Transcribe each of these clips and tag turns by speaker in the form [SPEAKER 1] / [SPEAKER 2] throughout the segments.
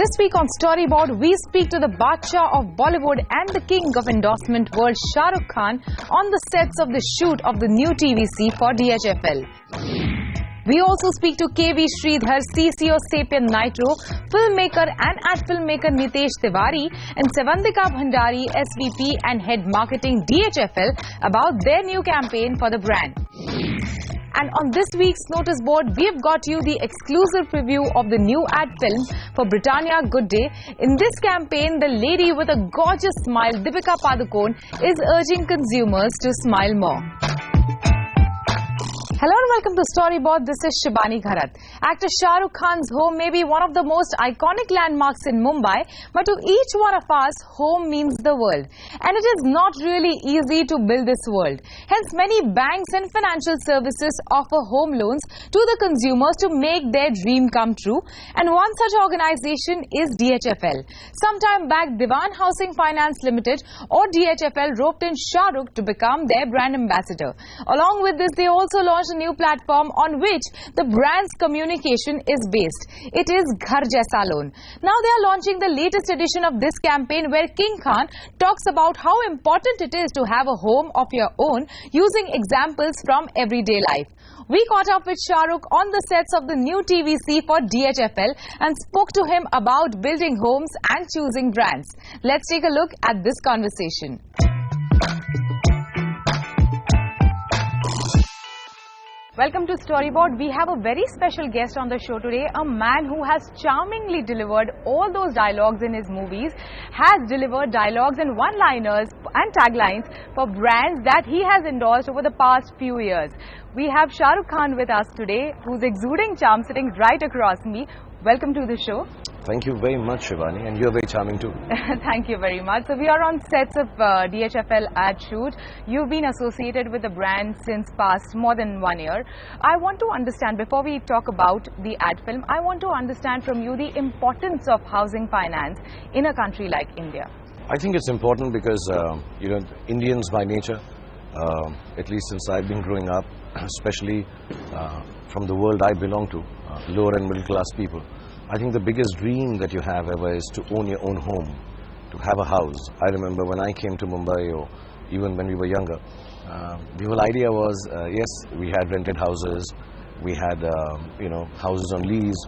[SPEAKER 1] This week on Storyboard, we speak to the Badshah of Bollywood and the king of endorsement world, Shahrukh Khan, on the sets of the shoot of the new TVC for DHFL. We also speak to KV Sridhar, CCO Sapien Nitro, filmmaker and ad filmmaker Nitesh Tiwari, and Sevandika Bhandari, SVP and Head Marketing DHFL, about their new campaign for the brand. And on this week's notice board, we have got you the exclusive preview of the new ad film for Britannia Good Day. In this campaign, the lady with a gorgeous smile, Deepika Padukone, is urging consumers to smile more. Hello and welcome to Storyboard. This is Shibani Gharat. Actor Shahrukh Khan's home may be one of the most iconic landmarks in Mumbai, but to each one of us, home means the world. And it is not really easy to build this world. Hence, many banks and financial services offer home loans to the consumers to make their dream come true. And one such organization is DHFL. Sometime back, Diwan Housing Finance Limited or DHFL roped in Shahrukh to become their brand ambassador. Along with this, they also launched a new platform on which the brand's communication is based. It is Ghar Jaisa Loan. Now they are launching the latest edition of this campaign where King Khan talks about how important it is to have a home of your own using examples from everyday life. We caught up with Shahrukh on the sets of the new TVC for DHFL and spoke to him about building homes and choosing brands. Let's take a look at this conversation. Welcome to Storyboard. We have a very special guest on the show today, a man who has charmingly delivered all those dialogues in his movies, has delivered dialogues and one-liners and taglines for brands that he has endorsed over the past few years. We have Shahrukh Khan with us today, who's exuding charm, sitting right across me. Welcome to the show.
[SPEAKER 2] Thank you very much, Shivani, and you're very charming too.
[SPEAKER 1] Thank you very much. So we are on sets of DHFL ad shoot. You've been associated with the brand since past more than 1 year. I want to understand, before we talk about the ad film, I want to understand from you the importance of housing finance in a country like India.
[SPEAKER 2] I think it's important because, Indians by nature, at least since I've been growing up, especially from the world I belong to, lower and middle class people, I think the biggest dream that you have ever is to own your own home, to have a house. I remember when I came to Mumbai, or even when we were younger, the whole idea was, yes, we had rented houses, we had, houses on lease,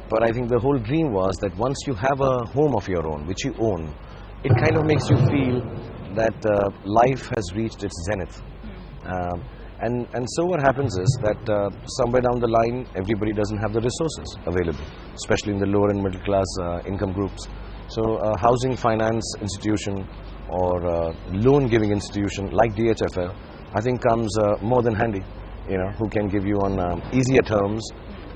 [SPEAKER 2] but I think the whole dream was that once you have a home of your own, which you own, it kind of makes you feel that life has reached its zenith. And so what happens is that somewhere down the line, everybody doesn't have the resources available, especially in the lower and middle class income groups. So a housing finance institution or loan giving institution like DHFL, I think comes more than handy, who can give you on easier terms,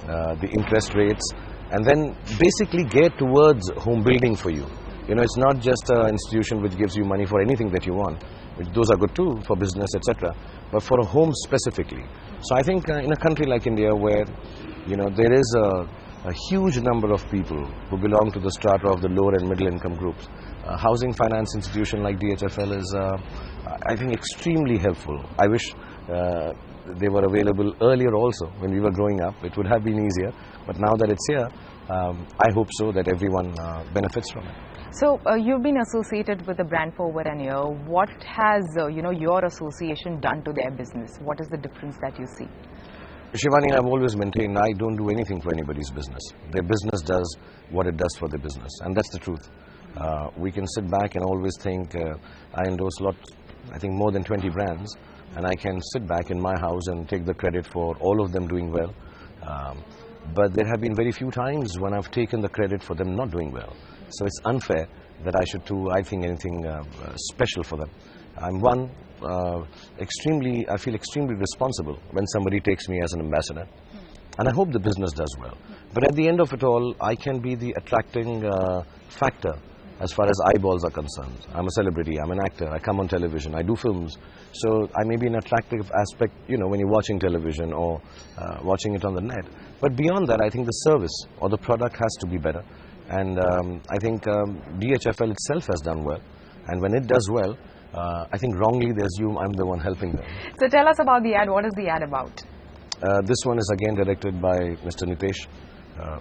[SPEAKER 2] the interest rates, and then basically get towards home building for you. It's not just an institution which gives you money for anything that you want, which those are good too for business, etc., but for a home specifically. So I think in a country like India where, there is a huge number of people who belong to the strata of the lower and middle income groups, a housing finance institution like DHFL is, I think, extremely helpful. I wish they were available earlier also when we were growing up. It would have been easier, but now that it's here, I hope so that everyone benefits from it.
[SPEAKER 1] So you've been associated with the brand for over a year. What has your association done to their business? What is the difference that you see?
[SPEAKER 2] Shivani, I've always maintained I don't do anything for anybody's business. Their business does what it does for their business, and that's the truth. We can sit back and always think I endorse I think more than 20 brands, and I can sit back in my house and take the credit for all of them doing well. But there have been very few times when I've taken the credit for them not doing well. So it's unfair that I should do, I think, anything special for them. I'm I feel extremely responsible when somebody takes me as an ambassador. And I hope the business does well. But at the end of it all, I can be the attracting factor as far as eyeballs are concerned. I'm a celebrity, I'm an actor, I come on television, I do films. So I may be an attractive aspect, when you're watching television or watching it on the net. But beyond that, I think the service or the product has to be better. And I think DHFL itself has done well. And when it does well, I think wrongly they assume I'm the one helping them.
[SPEAKER 1] So tell us about the ad. What is the ad about?
[SPEAKER 2] This one is again directed by Mr. Nitesh.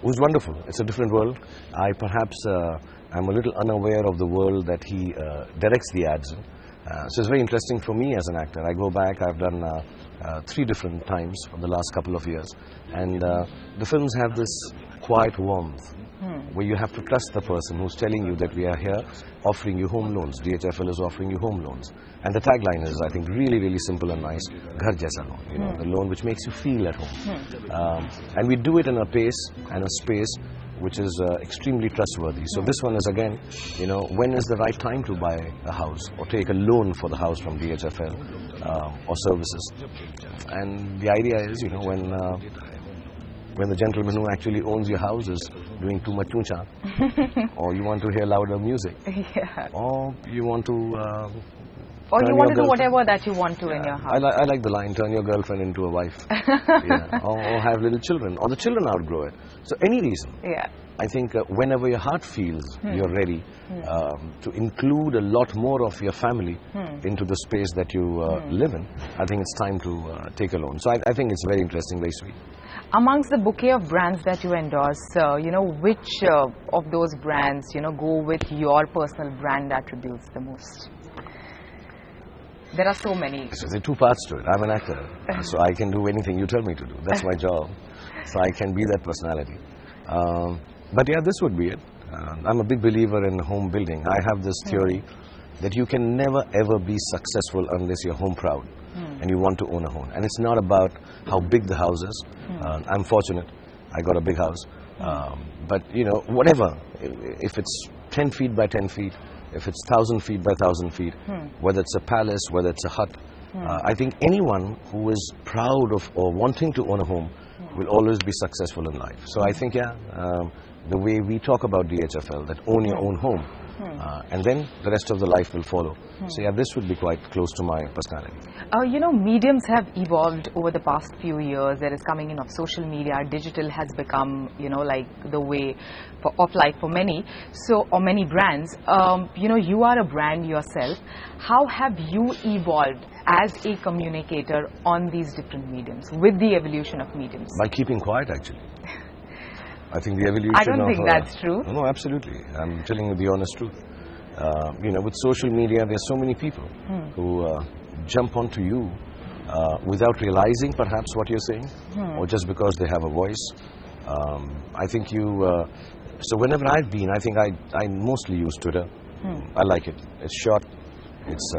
[SPEAKER 2] who's wonderful. It's a different world. I perhaps am a little unaware of the world that he directs the ads in. So it's very interesting for me as an actor. I go back, I've done 3 different times for the last couple of years, and the films have this quiet warmth where you have to trust the person who's telling you that we are here offering you home loans. DHFL is offering you home loans. And the tagline is, I think, really, really simple and nice. Ghar jaisa loan, you know, the loan which makes you feel at home. And we do it in a pace and a space which is extremely trustworthy. So this one is, again, you know, when is the right time to buy a house or take a loan for the house from DHFL or services. And the idea is, you know, when the gentleman who actually owns your house is doing too much chuncha, or you want to hear louder music, or you want to
[SPEAKER 1] or you want to do whatever that you want to in your house.
[SPEAKER 2] I like the line, turn your girlfriend into a wife. Or have little children, or the children outgrow it. So any reason. I think whenever your heart feels you're ready to include a lot more of your family into the space that you live in, I think it's time to take a loan. So I think it's very interesting, very sweet.
[SPEAKER 1] Amongst the bouquet of brands that you endorse, you know, which of those brands, you know, go with your personal brand attributes the most? There are so many.
[SPEAKER 2] So there are 2 parts to it. I'm an actor, so I can do anything you tell me to do. That's my job. So I can be that personality. But yeah, this would be it. I'm a big believer in home building. I have this theory that you can never ever be successful unless you're home proud and you want to own a home. And it's not about how big the house is. I'm fortunate. I got a big house. But, you know, whatever, if it's 10 feet by 10 feet, if it's 1,000 feet by 1,000 feet, whether it's a palace, whether it's a hut, I think anyone who is proud of or wanting to own a home will always be successful in life. So I think, the way we talk about DHFL, that own your own home, and then the rest of the life will follow. So yeah, this would be quite close to my personality.
[SPEAKER 1] You know, mediums have evolved over the past few years. There is coming in of social media. Digital has become, you know, like the way of life for many. So, or many brands. You know, you are a brand yourself. How have you evolved as a communicator on these different mediums, with the evolution of mediums?
[SPEAKER 2] By keeping quiet, actually. I think the evolution
[SPEAKER 1] I don't think that's true.
[SPEAKER 2] No, absolutely. I'm telling you the honest truth. You know, with social media, there's so many people who jump onto you without realizing perhaps what you're saying, or just because they have a voice. I think you... so whenever I've been, I think I mostly use Twitter. I like it. It's short. It's...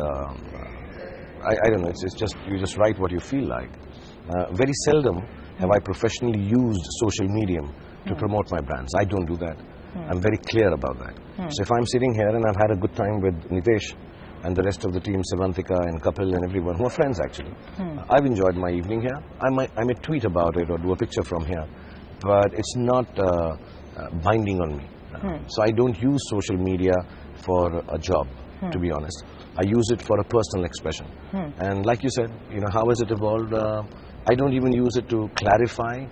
[SPEAKER 2] I don't know, it's just, you just write what you feel like. Very seldom have I professionally used social medium to promote my brands. I don't do that. I'm very clear about that. So if I'm sitting here and I've had a good time with Nitesh and the rest of the team, Savantika and Kapil and everyone, who are friends actually, I've enjoyed my evening here. I may tweet about it or do a picture from here, but it's not binding on me. So I don't use social media for a job, to be honest. I use it for a personal expression. And like you said, you know, how has it evolved? I don't even use it to clarify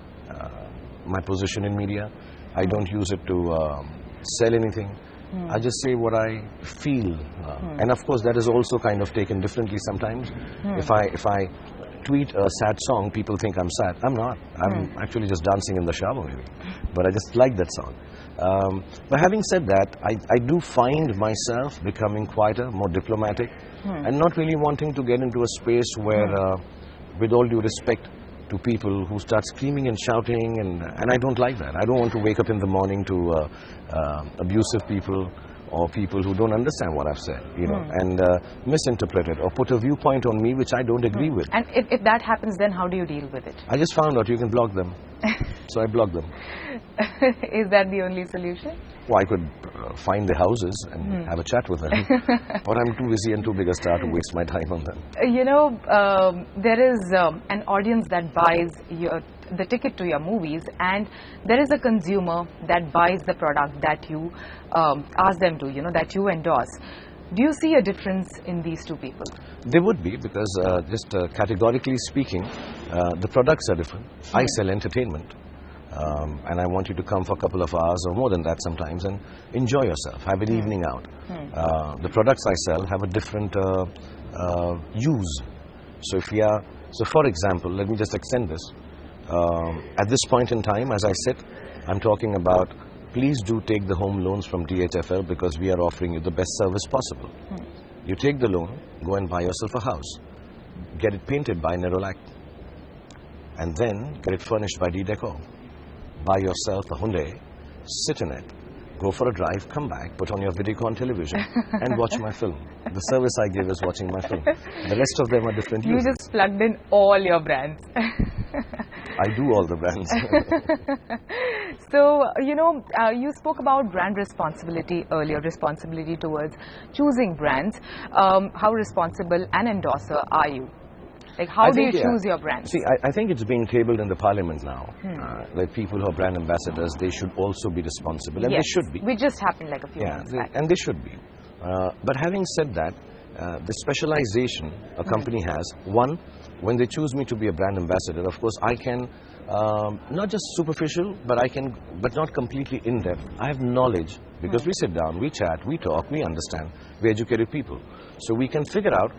[SPEAKER 2] my position in media. I don't use it to sell anything. I just say what I feel. And of course that is also kind of taken differently sometimes. If I tweet a sad song, people think I'm sad. I'm not. I'm actually just dancing in the shower maybe. But I just like that song. But having said that, I do find myself becoming quieter, more diplomatic, and not really wanting to get into a space where, with all due respect to people who start screaming and shouting, and I don't like that. I don't want to wake up in the morning to abusive people or people who don't understand what I've said, you know, and misinterpret it or put a viewpoint on me which I don't agree with.
[SPEAKER 1] And if that happens, then how do you deal with it?
[SPEAKER 2] I just found out you can block them. So I block them.
[SPEAKER 1] Is that the only solution?
[SPEAKER 2] Well, I could find the houses and have a chat with them. But I'm too busy and too big a star to waste my time on them.
[SPEAKER 1] You know, there is an audience that buys the ticket to your movies, and there is a consumer that buys the product that you ask them to, you know, that you endorse. Do you see a difference in these two people?
[SPEAKER 2] There would be, because just categorically speaking, the products are different. I sell entertainment. And I want you to come for a couple of hours or more than that sometimes and enjoy yourself, have an evening out. The products I sell have a different use. So so for example, let me just extend this. At this point in time, as I sit, I'm talking about, please do take the home loans from DHFL because we are offering you the best service possible. You take the loan, go and buy yourself a house. Get it painted by Nerolac. And then get it furnished by D-Decor. Buy yourself a Hyundai, sit in it, go for a drive, come back, put on your Vidicon television and watch my film. The service I give is watching my film. The rest of them are different
[SPEAKER 1] You
[SPEAKER 2] uses.
[SPEAKER 1] just plugged in all your brands.
[SPEAKER 2] I do all the brands.
[SPEAKER 1] So, you spoke about brand responsibility earlier, responsibility towards choosing brands. How responsible an endorser are you? Like, how do you choose your brands?
[SPEAKER 2] See, I think it's being tabled in the parliament now. Like, people who are brand ambassadors, they should also be responsible, and
[SPEAKER 1] yes,
[SPEAKER 2] they should be.
[SPEAKER 1] Which just happened like a few months back.
[SPEAKER 2] And they should be. But having said that, the specialization a company has, one, when they choose me to be a brand ambassador, of course, I can, not just superficial, but not completely in-depth. I have knowledge, because we sit down, we chat, we talk, we understand, we're educated people. So we can figure out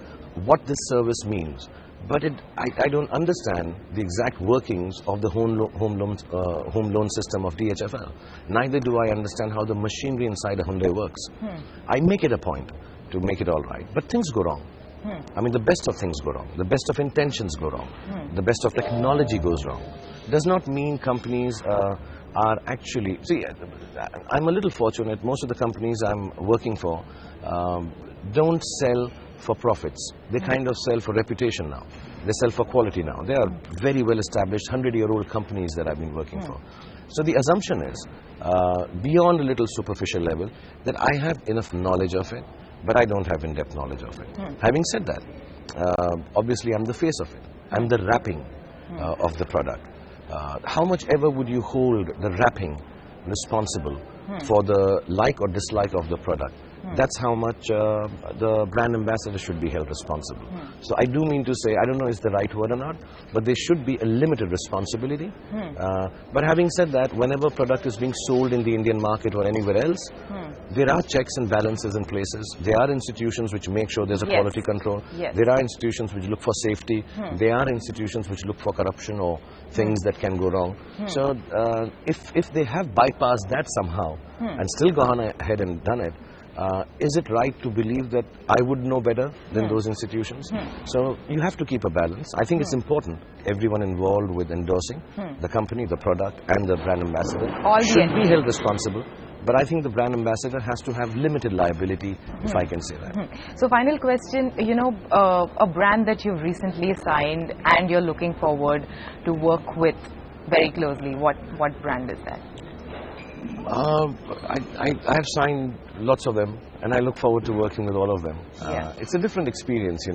[SPEAKER 2] what this service means. But I don't understand the exact workings of the home loan system of DHFL. Neither do I understand how the machinery inside a Hyundai works. I make it a point to make it all right, but things go wrong. I mean, the best of things go wrong. The best of intentions go wrong. The best of technology goes wrong. Does not mean companies are actually... See, I'm a little fortunate. Most of the companies I'm working for don't sell for profits. They kind of sell for reputation now. They sell for quality now. They are very well established, 100-year-old companies that I've been working for. So the assumption is, beyond a little superficial level, that I have enough knowledge of it, but I don't have in-depth knowledge of it. Having said that, obviously I'm the face of it. I'm the wrapping of the product. How much ever would you hold the wrapping responsible for the like or dislike of the product? That's how much the brand ambassador should be held responsible. So I do mean to say, I don't know if it's the right word or not, but there should be a limited responsibility. But having said that, whenever product is being sold in the Indian market or anywhere else, there are checks and balances in places. There are institutions which make sure there's a quality control. There are institutions which look for safety. There are institutions which look for corruption or things that can go wrong. So if they have bypassed that somehow and still gone ahead and done it, is it right to believe that I would know better than those institutions? So you have to keep a balance. I think it's important, everyone involved with endorsing the company, the product and the brand ambassador should be held responsible. But I think the brand ambassador has to have limited liability, if I can say that.
[SPEAKER 1] So final question, a brand that you've recently signed and you're looking forward to work with very closely, what brand is that?
[SPEAKER 2] I have signed lots of them, and I look forward to working with all of them. It's a different experience,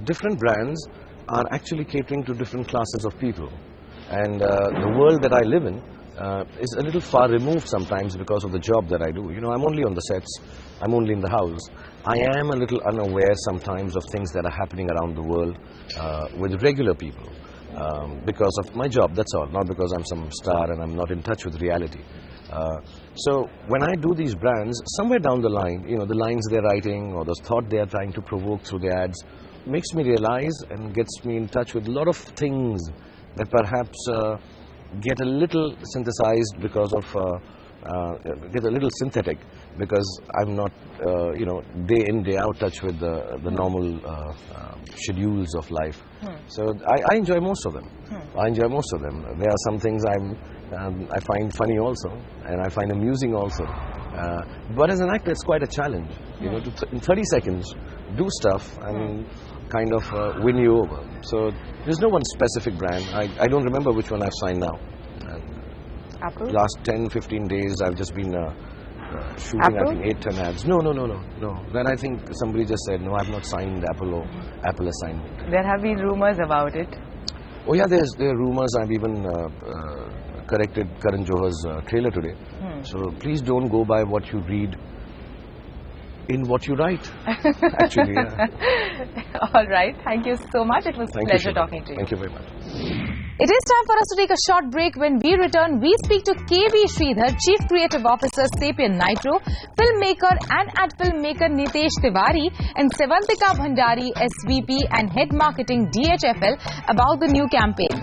[SPEAKER 2] Different brands are actually catering to different classes of people. And the world that I live in is a little far removed sometimes because of the job that I do. I'm only on the sets, I'm only in the house. I am a little unaware sometimes of things that are happening around the world with regular people. Because of my job, that's all, not because I'm some star and I'm not in touch with reality. So when I do these brands, somewhere down the line, the lines they're writing or the thought they're trying to provoke through the ads makes me realize and gets me in touch with a lot of things that perhaps get a little synthesized because of, get a little synthetic because I'm not, day in, day out touch with the normal schedules of life. So I enjoy most of them. I enjoy most of them. There are some things I find funny also, and I find amusing also. But as an actor, it's quite a challenge, to in 30 seconds do stuff and kind of win you over. So there's no one specific brand. I don't remember which one I've signed now. Last 10-15 days I've just been shooting, I think 8-10 ads. No. Then I think somebody just said, no, I've not signed Apple, or Apple has signed me.
[SPEAKER 1] There have been rumors about it.
[SPEAKER 2] Oh yeah, there are rumors. I've even corrected Karan Johar's trailer today. So please don't go by what you read in what you write. Actually,
[SPEAKER 1] All right. Thank you so much. It was a pleasure talking to you.
[SPEAKER 2] Thank you very much.
[SPEAKER 1] It is time for us to take a short break. When we return, we speak to K.V. Sridhar, Chief Creative Officer, Sapien Nitro, filmmaker and ad filmmaker Nitesh Tiwari, and Sevantika Bhandari, SVP and Head Marketing, DHFL, about the new campaign.